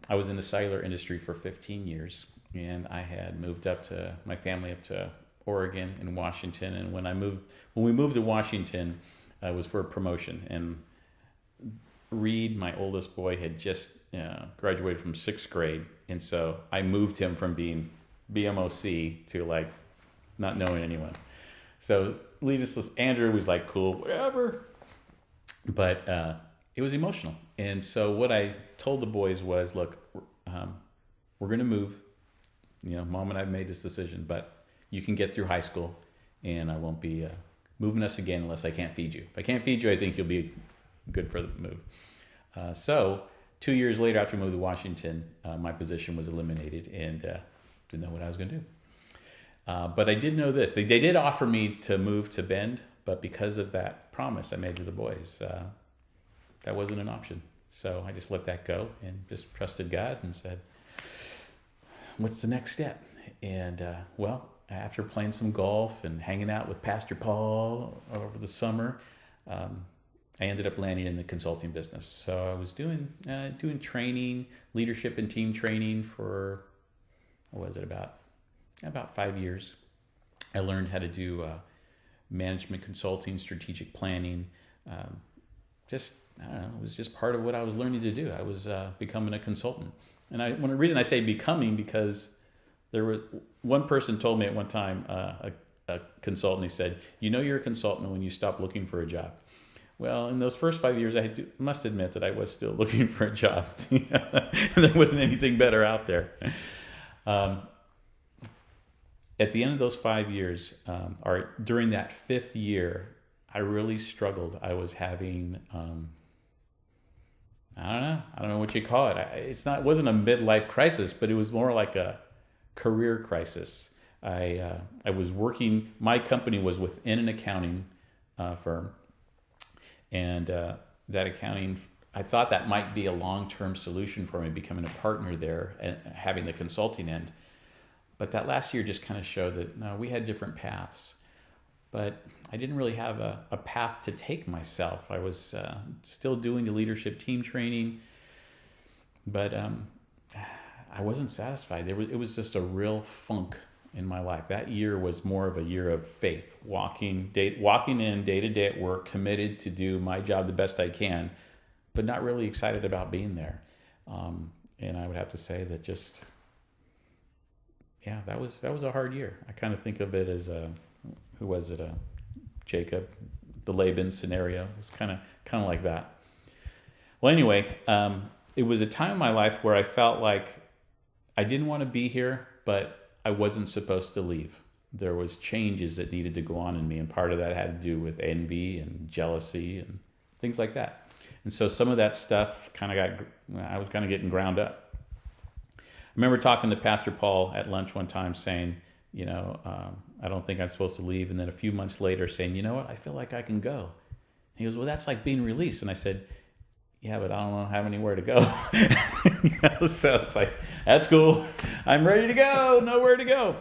I was in the cellular industry for 15 years, and I had moved my family up to Oregon and Washington. And when we moved to Washington, it was for a promotion. And Reed, my oldest boy, had just graduated from sixth grade, and so I moved him from being BMOC to like not knowing anyone. So Andrew was like, cool, whatever. But it was emotional. And so what I told the boys was, look, we're going to move. Mom and I made this decision, but you can get through high school, and I won't be moving us again unless I can't feed you. If I can't feed you, I think you'll be good for the move. So 2 years later, after we moved to Washington, my position was eliminated, and didn't know what I was going to do. But I did know this. They did offer me to move to Bend, but because of that promise I made to the boys, that wasn't an option. So I just let that go and just trusted God and said, what's the next step? And after playing some golf and hanging out with Pastor Paul over the summer, I ended up landing in the consulting business. So I was doing training, leadership and team training for, about 5 years. I learned how to do management consulting, strategic planning. It was just part of what I was learning to do. I was becoming a consultant. And the reason I say becoming, because one person told me at one time, a consultant, he said, you're a consultant when you stop looking for a job. Well, in those first 5 years, I must admit that I was still looking for a job. There wasn't anything better out there. At the end of those 5 years, or during that fifth year, I really struggled. I was having, I don't know what you call it. It wasn't a midlife crisis, but it was more like a career crisis. I was working, my company was within an accounting firm, and that accounting, I thought that might be a long-term solution for me, becoming a partner there and having the consulting end. But that last year just kind of showed that, no, we had different paths. But I didn't really have a path to take myself. I was still doing the leadership team training, but I wasn't satisfied. It was just a real funk in my life. That year was more of a year of faith, walking in day to day at work, committed to do my job the best I can, but not really excited about being there. And I would have to say that that was a hard year. I kind of think of it as who was it? Jacob, the Laban scenario. It was kind of like that. Well, anyway, it was a time in my life where I felt like I didn't want to be here, but I wasn't supposed to leave. There was changes that needed to go on in me, and part of that had to do with envy and jealousy and things like that. And so some of that stuff I was kind of getting ground up. I remember talking to Pastor Paul at lunch one time saying, I don't think I'm supposed to leave. And then a few months later saying, you know what, I feel like I can go. And he goes, well, that's like being released. And I said, yeah, but I don't have anywhere to go. So it's like, that's cool. I'm ready to go. Nowhere to go.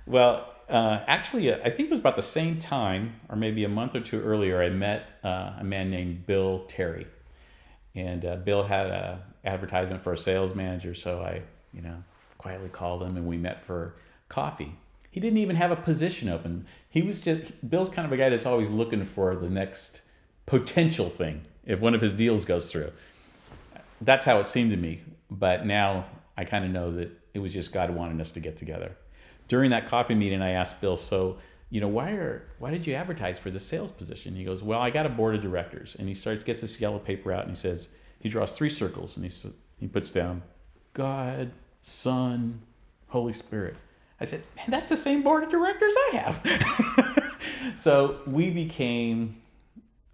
Well, actually, I think it was about the same time, or maybe a month or two earlier, I met a man named Bill Terry. And Bill had an advertisement for a sales manager. So I quietly called him and we met for coffee. He didn't even have a position open. Bill's kind of a guy that's always looking for the next potential thing if one of his deals goes through. That's how it seemed to me. But now I kind of know that it was just God wanting us to get together. During that coffee meeting, I asked Bill, so, why did you advertise for the sales position? He goes, well, I got a board of directors. And he gets this yellow paper out and he draws 3 circles and he puts down God, Son, Holy Spirit. I said, man, that's the same board of directors I have. So we became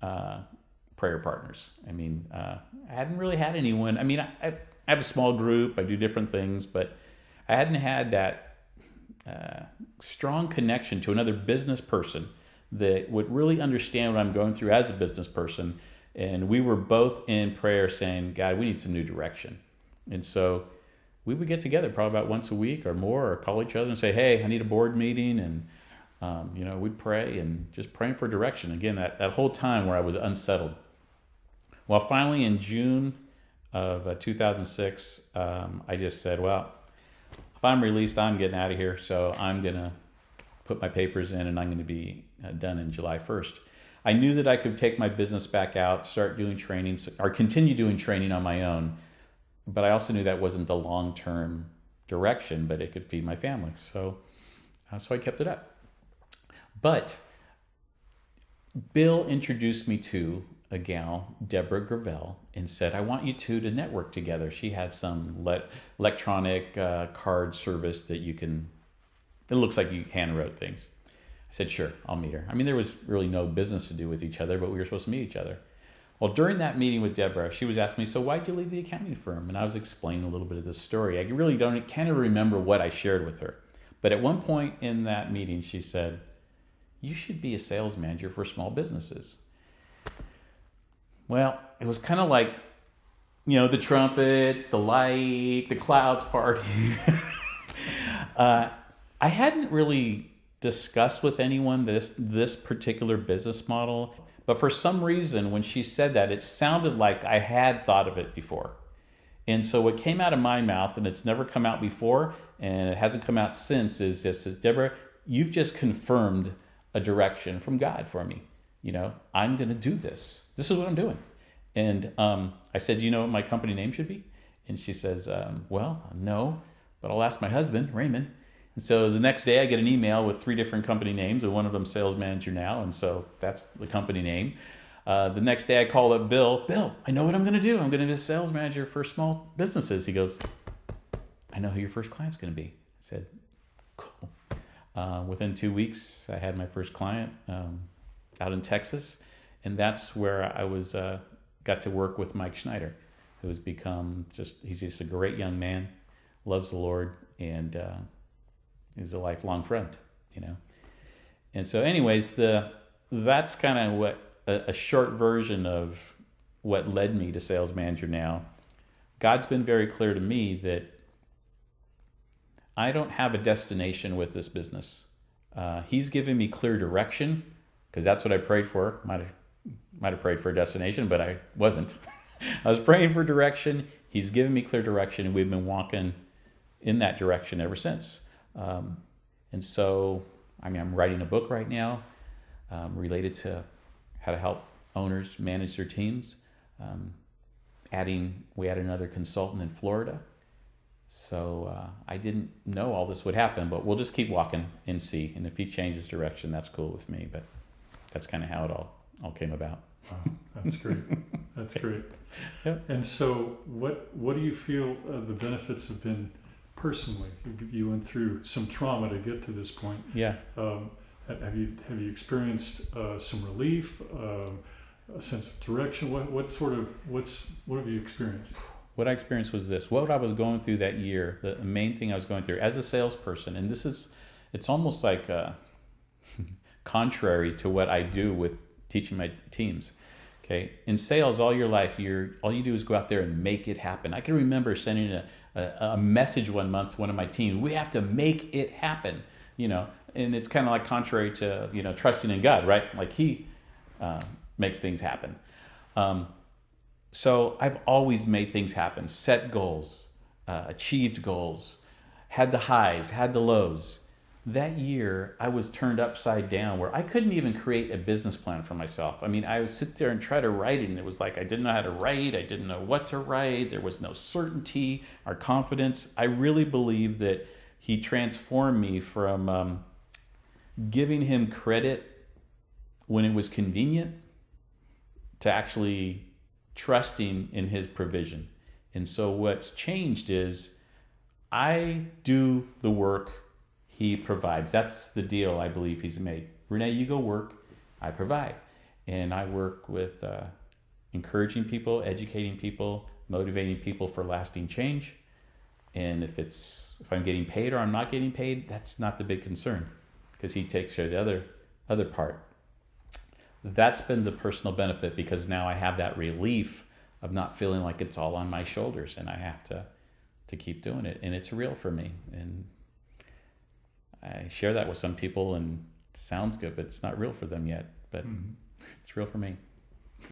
prayer partners. I hadn't really had anyone. I have a small group. I do different things, but I hadn't had that strong connection to another business person that would really understand what I'm going through as a business person. And we were both in prayer saying, God, we need some new direction. And so we would get together probably about once a week or more, or call each other and say, hey, I need a board meeting. And, we'd pray and just praying for direction. Again, that whole time where I was unsettled. Well, finally in June of 2006, I just said, well, if I'm released, I'm getting out of here. So I'm going to put my papers in, and I'm going to be done in July 1st. I knew that I could take my business back out, start doing training, or continue doing training on my own. But I also knew that wasn't the long-term direction, but it could feed my family. So I kept it up. But Bill introduced me to a gal, Deborah Gravel, and said, I want you two to network together. She had some electronic card service that you can, it looks like you handwrote things. I said, sure, I'll meet her. I mean, there was really no business to do with each other, but we were supposed to meet each other. Well, during that meeting with Deborah, she was asking me, so why'd you leave the accounting firm? And I was explaining a little bit of this story. I really can't even remember what I shared with her. But at one point in that meeting, she said, you should be a sales manager for small businesses. Well, it was kind of like, the trumpets, the light, the clouds party. I hadn't really discussed with anyone this particular business model, but for some reason, when she said that, it sounded like I had thought of it before. And so what came out of my mouth, and it's never come out before, and it hasn't come out since, is this: Deborah, you've just confirmed a direction from God for me. I'm going to do this. This is what I'm doing. And I said, do you know what my company name should be? And she says, well, no, but I'll ask my husband, Raymond. And so the next day I get an email with 3 different company names, and one of them Sales Manager Now. And so that's the company name. The next day I call up Bill, I know what I'm going to do. I'm going to be a sales manager for small businesses. He goes, I know who your first client's going to be. I said, cool. Within 2 weeks, I had my first client out in Texas. And that's where I was got to work with Mike Schneider, who has become he's just a great young man, loves the Lord, and is a lifelong friend, And so anyways, that's kind of what a short version of what led me to Sales Manager Now. God's been very clear to me that I don't have a destination with this business. He's given me clear direction, because that's what I prayed for. Might have prayed for a destination, but I wasn't. I was praying for direction. He's given me clear direction, and we've been walking in that direction ever since. And so, I'm writing a book right now related to how to help owners manage their teams. We added another consultant in Florida. So I didn't know all this would happen, but we'll just keep walking and see. And if he changes direction, that's cool with me. But that's kind of how it all came about. Wow, that's great. That's great. Yep. And so what do you feel the benefits have been personally? You went through some trauma to get to this point. Yeah. Have you experienced some relief, a sense of direction? What have you experienced? What I experienced was this. What I was going through that year, the main thing I was going through as a salesperson, and it's almost like contrary to what I do with teaching my teams. Okay, in sales, all your life, all you do is go out there and make it happen. I can remember sending a message one month to one of my teams. We have to make it happen, and it's kind of like contrary to trusting in God, right? Like He makes things happen. So I've always made things happen, set goals, achieved goals, had the highs, had the lows. That year, I was turned upside down where I couldn't even create a business plan for myself. I would sit there and try to write it, and it was like I didn't know how to write. I didn't know what to write. There was no certainty or confidence. I really believe that He transformed me from giving Him credit when it was convenient to actually trusting in His provision. And so what's changed is I do the work, He provides. That's the deal I believe He's made. Renee, you go work, I provide. And I work with encouraging people, educating people, motivating people for lasting change. And if I'm getting paid or I'm not getting paid, that's not the big concern, because He takes care of the other part. That's been the personal benefit, because now I have that relief of not feeling like it's all on my shoulders and I have to keep doing it. And it's real for me. And I share that with some people, and it sounds good, but it's not real for them yet. But It's real for me.